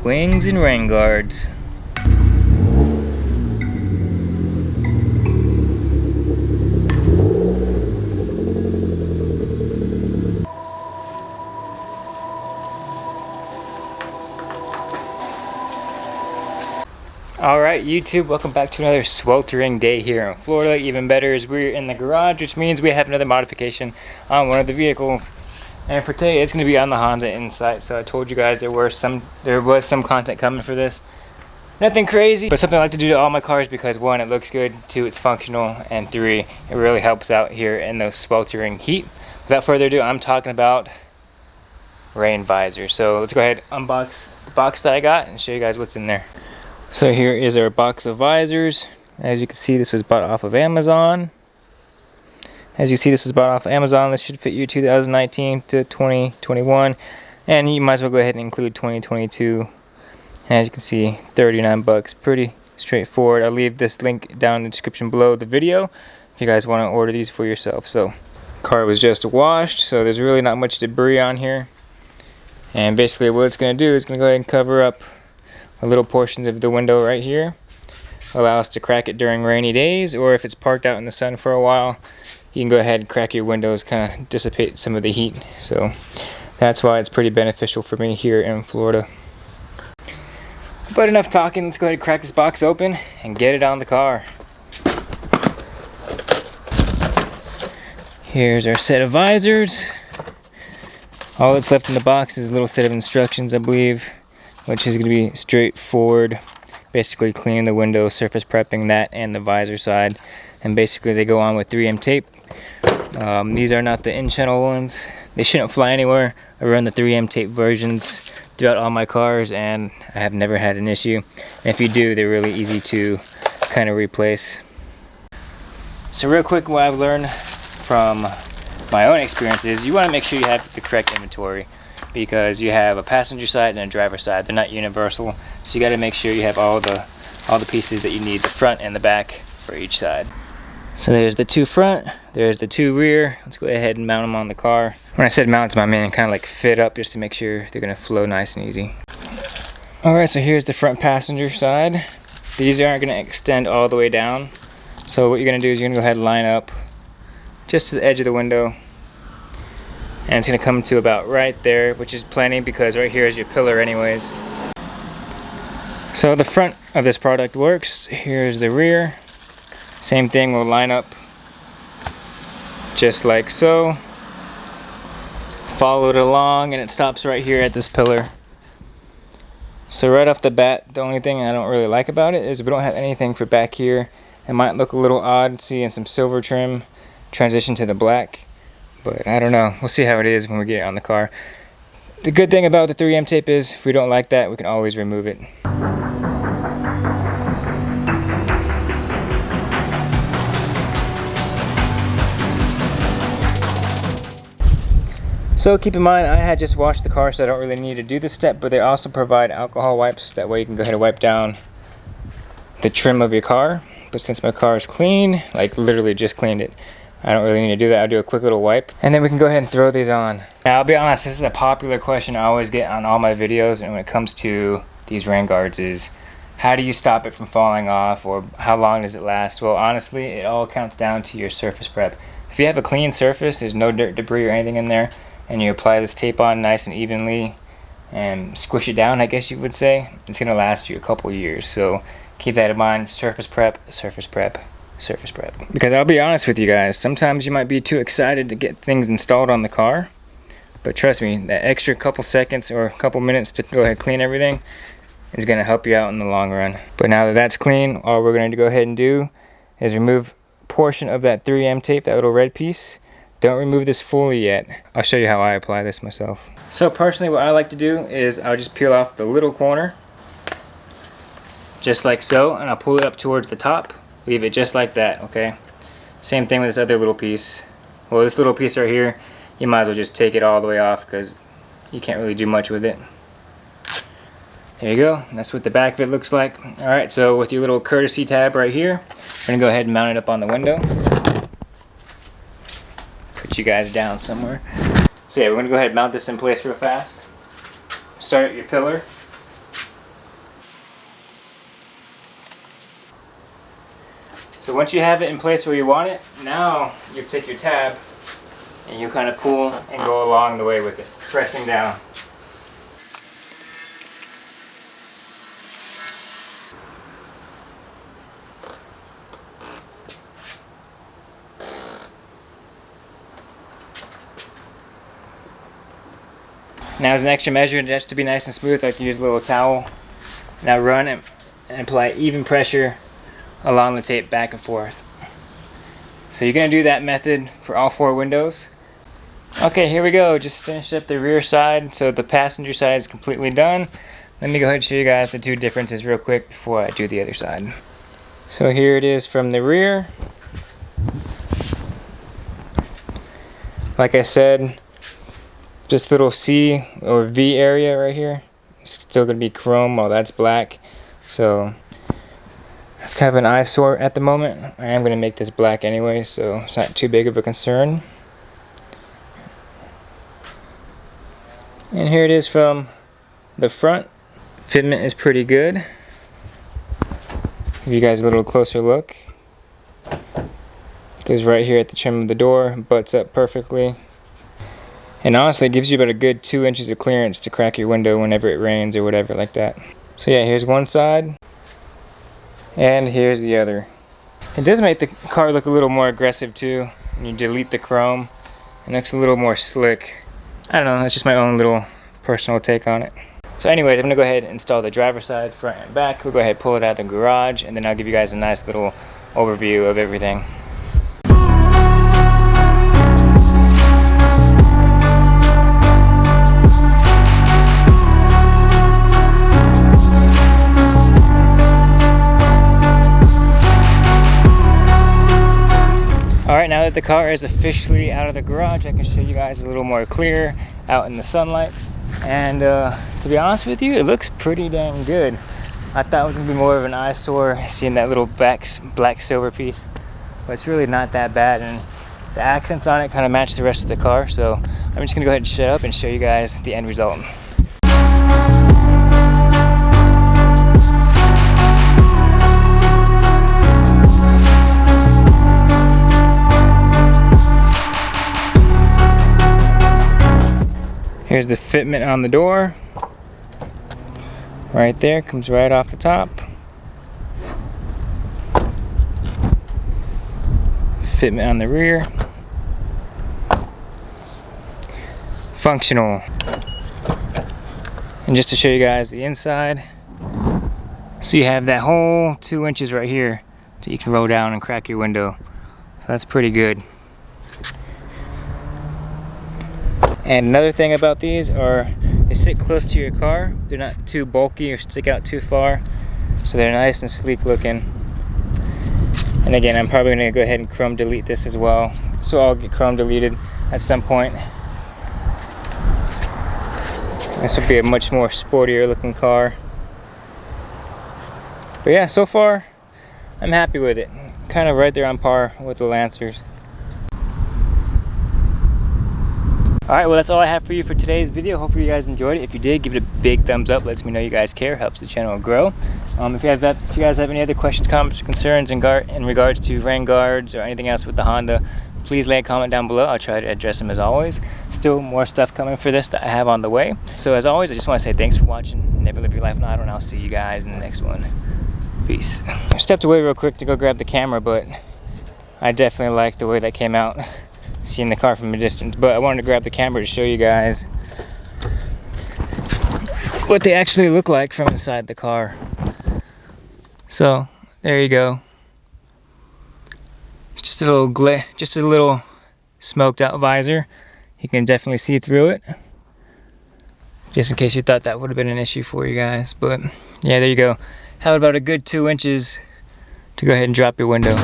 Wings and rain guards. Alright YouTube, welcome back to another sweltering day here in Florida. Even better is we're in the garage, which means we have another modification on one of the vehicles. And for today, it's going to be on the Honda Insight. So I told you guys there was some content coming for this. Nothing crazy, but something I like to do to all my cars because 1, it looks good, 2, it's functional, and 3, it really helps out here in those sweltering heat. Without further ado, I'm talking about rain visor. So let's go ahead and unbox the box that I got and show you guys what's in there. So here is our box of visors. As you can see, this was bought off of Amazon. As you see, this is bought off of Amazon. This should fit you 2019 to 2021. And you might as well go ahead and include 2022. As you can see, 39 bucks. Pretty straightforward. I'll leave this link down in the description below the video if you guys want to order these for yourself. So, car was just washed, so there's really not much debris on here. And basically what it's going to do is going to go ahead and cover up little portions of the window right here. Allow us to crack it during rainy days, or if it's parked out in the sun for a while, you can go ahead and crack your windows, kind of dissipate some of the heat. So that's why it's pretty beneficial for me here in Florida. But enough talking, let's go ahead and crack this box open and get it on the car. Here's our set of visors. All that's left in the box is a little set of instructions, I believe, which is going to be straightforward. Basically cleaning the window, surface prepping that and the visor side, and basically they go on with 3M tape. These are not the in-channel ones. They shouldn't fly anywhere. I run the 3M tape versions throughout all my cars and I have never had an issue. And if you do, they're really easy to kind of replace. So real quick, what I've learned from my own experience is you want to make sure you have the correct inventory, because you have a passenger side and a driver side. They're not universal, so you got to make sure you have all the pieces that you need, the front and the back for each side. So there's the 2 front, there's the 2 rear. Let's go ahead and mount them on the car. When I said mount, I mean kind of like fit up, just to make sure they're going to flow nice and easy. Alright, so here's the front passenger side. These aren't going to extend all the way down, so what you're going to do is you're going to go ahead and line up just to the edge of the window. And it's going to come to about right there, which is plenty because right here is your pillar anyways. So the front of this product works. Here's the rear. Same thing, we'll line up just like so. Follow it along and it stops right here at this pillar. So right off the bat, the only thing I don't really like about it is we don't have anything for back here. It might look a little odd seeing some silver trim transition to the black. But I don't know, we'll see how it is when we get it on the car. The good thing about the 3M tape is if we don't like that, we can always remove it. So keep in mind, I had just washed the car, so I don't really need to do this step, but they also provide alcohol wipes. That way you can go ahead and wipe down the trim of your car. But since my car is clean, like literally just cleaned it, I don't really need to do that. I'll do a quick little wipe and then we can go ahead and throw these on. Now I'll be honest, this is a popular question I always get on all my videos, and when it comes to these rain guards is how do you stop it from falling off, or how long does it last? Well, honestly, it all counts down to your surface prep. If you have a clean surface, there's no dirt, debris or anything in there, and you apply this tape on nice and evenly and squish it down, I guess you would say, it's going to last you a couple years. So keep that in mind. Surface prep, surface prep, surface prep. Because I'll be honest with you guys, sometimes you might be too excited to get things installed on the car, but trust me, that extra couple seconds or a couple minutes to go ahead and clean everything is going to help you out in the long run. But now that that's clean, all we're going to go ahead and do is remove a portion of that 3M tape, that little red piece. Don't remove this fully yet. I'll show you how I apply this myself. So personally, what I like to do is I'll just peel off the little corner just like so, and I'll pull it up towards the top. Leave it just like that, okay? Same thing with this other little piece. Well, this little piece right here, you might as well just take it all the way off because you can't really do much with it. There you go. That's what the back of it looks like. Alright, so with your little courtesy tab right here, we're going to go ahead and mount it up on the window. Put you guys down somewhere. So yeah, we're going to go ahead and mount this in place real fast. Start at your pillar. So once you have it in place where you want it, now you take your tab and you kind of pull and go along the way with it, pressing down. Now as an extra measure, just to be nice and smooth, I can use a little towel. Now run and apply even pressure along the tape back and forth. So you're going to do that method for all 4 windows. Okay, here we go. Just finished up the rear side, so the passenger side is completely done. Let me go ahead and show you guys the 2 differences real quick before I do the other side. So here it is from the rear. Like I said, just little C or V area right here. It's still going to be chrome while that's black. So it's kind of an eyesore at the moment. I am going to make this black anyway, so it's not too big of a concern. And here it is from the front. Fitment is pretty good. Give you guys a little closer look. Goes right here at the trim of the door, butts up perfectly. And honestly, it gives you about a good 2 inches of clearance to crack your window whenever it rains or whatever like that. So yeah, here's one side. And here's the other. It does make the car look a little more aggressive too. When you delete the chrome, it looks a little more slick. I don't know, that's just my own little personal take on it. So anyways, I'm gonna go ahead and install the driver's side, front and back. We'll go ahead and pull it out of the garage, and then I'll give you guys a nice little overview of everything. Alright, now that the car is officially out of the garage, I can show you guys a little more clear out in the sunlight. And to be honest with you, it looks pretty dang good. I thought it was going to be more of an eyesore seeing that little black silver piece, but it's really not that bad, and the accents on it kind of match the rest of the car. So I'm just going to go ahead and shut up and show you guys the end result. Here's the fitment on the door. Right there, comes right off the top. Fitment on the rear. Functional. And just to show you guys the inside. So you have that whole 2 inches right here that you can roll down and crack your window. So that's pretty good. And another thing about these are they sit close to your car. They're not too bulky or stick out too far. So they're nice and sleek looking. And again, I'm probably going to go ahead and chrome delete this as well. So I'll get chrome deleted at some point. This will be a much more sportier looking car. But yeah, so far I'm happy with it. Kind of right there on par with the Lancers. Alright, well that's all I have for you for today's video. Hopefully you guys enjoyed it. If you did, give it a big thumbs up. Lets me know you guys care. Helps the channel grow. If you guys have any other questions, comments, or concerns in regards to rain guards or anything else with the Honda, please lay a comment down below. I'll try to address them as always. Still more stuff coming for this that I have on the way. So as always, I just want to say thanks for watching. Never live your life in auto, and I'll see you guys in the next one. Peace. I stepped away real quick to go grab the camera, but I definitely like the way that came out. Seeing the car from a distance, but I wanted to grab the camera to show you guys what they actually look like from inside the car. So there you go. It's just a little smoked out visor. You can definitely see through it. Just in case you thought that would have been an issue for you guys, but yeah, there you go. Have about a good 2 inches to go ahead and drop your window.